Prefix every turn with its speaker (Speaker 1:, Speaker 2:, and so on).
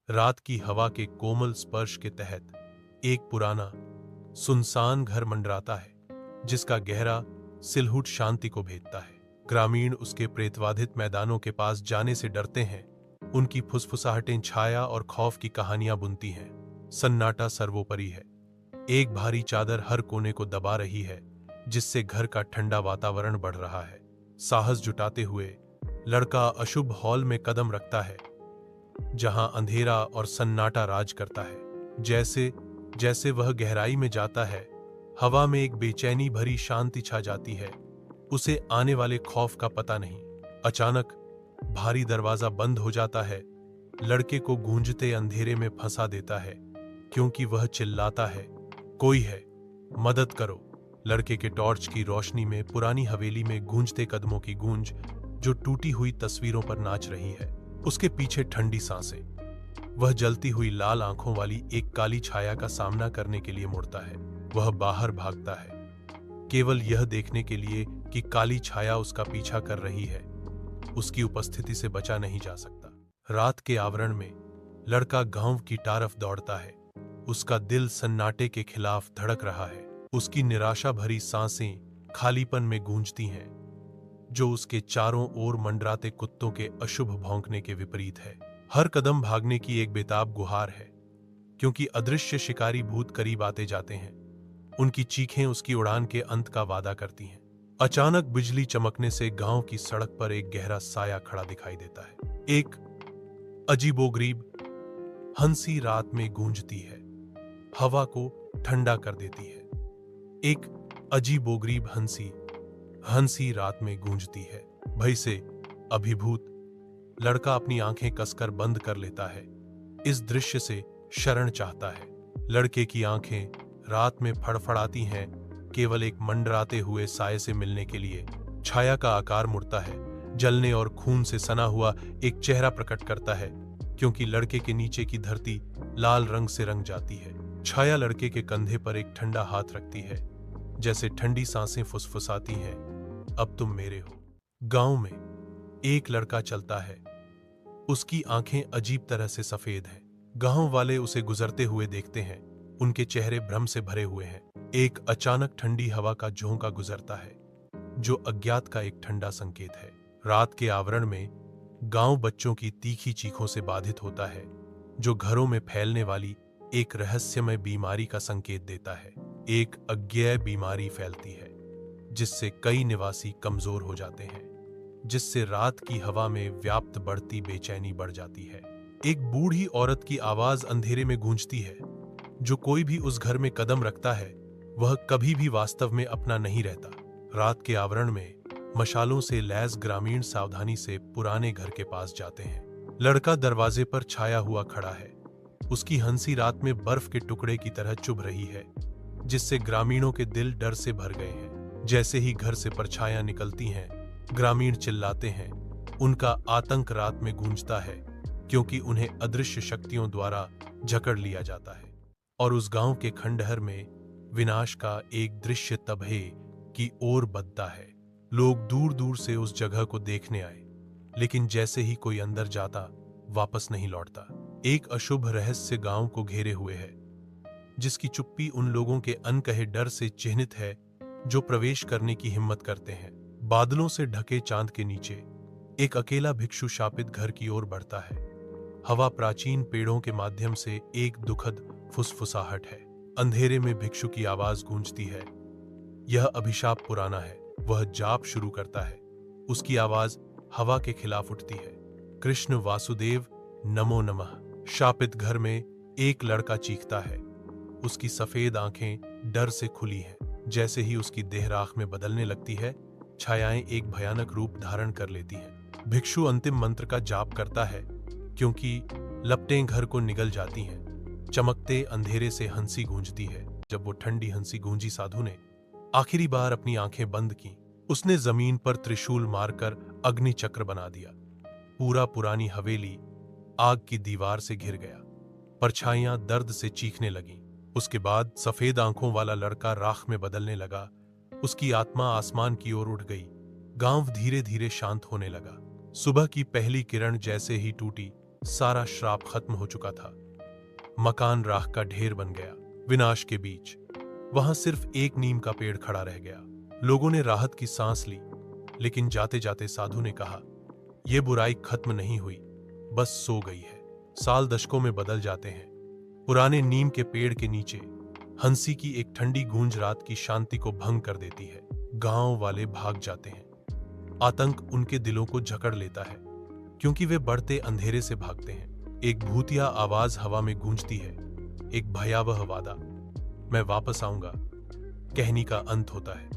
Speaker 1: रात की हवा के कोमल स्पर्श के तहत एक पुराना सुनसान घर मंडराता है, जिसका गहरा सिलहुट शांति को भेदता है। ग्रामीण उसके प्रेतवाधित मैदानों के पास जाने से डरते हैं। उनकी फुसफुसाहटें छाया और खौफ की कहानियां बुनती हैं। सन्नाटा सर्वोपरि है। एक भारी चादर हर कोने को दबा रही है, जिससे घर का ठंडा वातावरण बढ़ रहा है। साहस जुटाते हुए लड़का अशुभ हॉल में कदम रखता है, जहां अंधेरा और सन्नाटा राज करता है। जैसे जैसे वह गहराई में जाता है, हवा में एक बेचैनी भरी शांति छा जाती है। उसे आने वाले खौफ का पता नहीं। अचानक भारी दरवाजा बंद हो जाता है। लड़के को गूंजते अंधेरे में फंसा देता है, क्योंकि वह चिल्लाता है, कोई है, मदद करो। लड़के के टॉर्च की रोशनी में पुरानी हवेली में गूंजते कदमों की गूंज, जो टूटी हुई तस्वीरों पर नाच रही है। उसके पीछे ठंडी सांसें। वह जलती हुई लाल आंखों वाली एक काली छाया का सामना करने के लिए मुड़ता है। वह बाहर भागता है, केवल यह देखने के लिए कि काली छाया उसका पीछा कर रही है। उसकी उपस्थिति से बचा नहीं जा सकता। रात के आवरण में लड़का गांव की तरफ दौड़ता है। उसका दिल सन्नाटे के खिलाफ धड़क रहा है। उसकी निराशा भरी सांसें खालीपन में गूंजती हैं, जो उसके चारों ओर मंडराते कुत्तों के अशुभ भौंकने के विपरीत है। हर कदम भागने की एक बेताब गुहार है, क्योंकि अदृश्य शिकारी भूत करीब आते जाते हैं। उनकी चीखें उसकी उड़ान के अंत का वादा करती हैं। अचानक बिजली चमकने से गांव की सड़क पर एक गहरा साया खड़ा दिखाई देता है। एक अजीबोगरीब हंसी रात में गूंजती है, हवा को ठंडा कर देती है। एक अजीबोगरीब हंसी रात में गूंजती है। भय से अभिभूत लड़का अपनी आंखें कसकर बंद कर लेता है। इस दृश्य से शरण चाहता है। लड़के की आंखें रात में फड़फड़ाती हैं, केवल एक मंडराते हुए साये से मिलने के लिए। छाया का आकार मुड़ता है, जलने और खून से सना हुआ एक चेहरा प्रकट करता है, क्योंकि लड़के के नीचे की धरती लाल रंग से रंग जाती है। छाया लड़के के कंधे पर एक ठंडा हाथ रखती है, जैसे ठंडी सांसें फुसफुसाती हैं, अब तुम मेरे हो। गांव में एक लड़का चलता है। उसकी आंखें अजीब तरह से सफेद हैं। गांव वाले उसे गुजरते हुए देखते हैं। उनके चेहरे भ्रम से भरे हुए हैं। एक अचानक ठंडी हवा का झोंका गुजरता है, जो अज्ञात का एक ठंडा संकेत है। रात के आवरण में गांव बच्चों की तीखी चीखों से बाधित होता है, जो घरों में फैलने वाली एक रहस्यमय बीमारी का संकेत देता है। एक अज्ञेय बीमारी फैलती है, जिससे कई निवासी कमजोर हो जाते हैं, जिससे रात की हवा में व्याप्त बढ़ती बेचैनी बढ़ जाती है। एक बूढ़ी औरत की आवाज अंधेरे में गूंजती है, जो कोई भी उस घर में कदम रखता है, वह कभी भी वास्तव में अपना नहीं रहता। रात के आवरण में मशालों से लैस ग्रामीण सावधानी से पुराने घर के पास जाते हैं। लड़का दरवाजे पर छाया हुआ खड़ा है। उसकी हंसी रात में बर्फ के टुकड़े की तरह चुभ रही है, जिससे ग्रामीणों के दिल डर से भर गए हैं। जैसे ही घर से परछाइयां निकलती हैं, ग्रामीण चिल्लाते हैं। उनका आतंक रात में गूंजता है, क्योंकि उन्हें अदृश्य शक्तियों द्वारा जकड़ लिया जाता है। और उस गांव के खंडहर में विनाश का एक दृश्य तबहे की ओर बढ़ता है। लोग दूर दूर से उस जगह को देखने आए, लेकिन जैसे ही कोई अंदर जाता, वापस नहीं लौटता। एक अशुभ रहस्य गांव को घेरे हुए है, जिसकी चुप्पी उन लोगों के अनकहे डर से चिन्हित है, जो प्रवेश करने की हिम्मत करते हैं। बादलों से ढके चांद के नीचे एक अकेला भिक्षु शापित घर की ओर बढ़ता है। हवा प्राचीन पेड़ों के माध्यम से एक दुखद फुसफुसाहट है। अंधेरे में भिक्षु की आवाज गूंजती है, यह अभिशाप पुराना है। वह जाप शुरू करता है। उसकी आवाज हवा के खिलाफ उठती है, कृष्ण वासुदेव नमो नमः। शापित घर में एक लड़का चीखता है। उसकी सफेद आंखें डर से खुली हैं। जैसे ही उसकी देह राख में बदलने लगती है, छायाएं एक भयानक रूप धारण कर लेती हैं। भिक्षु अंतिम मंत्र का जाप करता है, क्योंकि लपटें घर को निगल जाती हैं। चमकते अंधेरे से हंसी गूंजती है। जब वो ठंडी हंसी गूंजी, साधु ने आखिरी बार अपनी आंखें बंद की। उसने जमीन पर त्रिशूल मारकर अग्नि चक्र बना दिया। पूरा पुरानी हवेली आग की दीवार से घिर गया। परछाइयां दर्द से चीखने लगीं। उसके बाद सफेद आंखों वाला लड़का राख में बदलने लगा। उसकी आत्मा आसमान की ओर उठ गई। गांव धीरे धीरे शांत होने लगा। सुबह की पहली किरण जैसे ही टूटी, सारा श्राप खत्म हो चुका था। मकान राख का ढेर बन गया। विनाश के बीच वहां सिर्फ एक नीम का पेड़ खड़ा रह गया। लोगों ने राहत की सांस ली, लेकिन जाते जाते साधु ने कहा, यह बुराई खत्म नहीं हुई, बस सो गई है। साल दशकों में बदल जाते हैं। पुराने नीम के पेड़ के नीचे हंसी की एक ठंडी गूंज रात की शांति को भंग कर देती है। गांव वाले भाग जाते हैं। आतंक उनके दिलों को जकड़ लेता है, क्योंकि वे बढ़ते अंधेरे से भागते हैं। एक भूतिया आवाज हवा में गूंजती है, एक भयावह वादा, मैं वापस आऊंगा। कहानी का अंत होता है।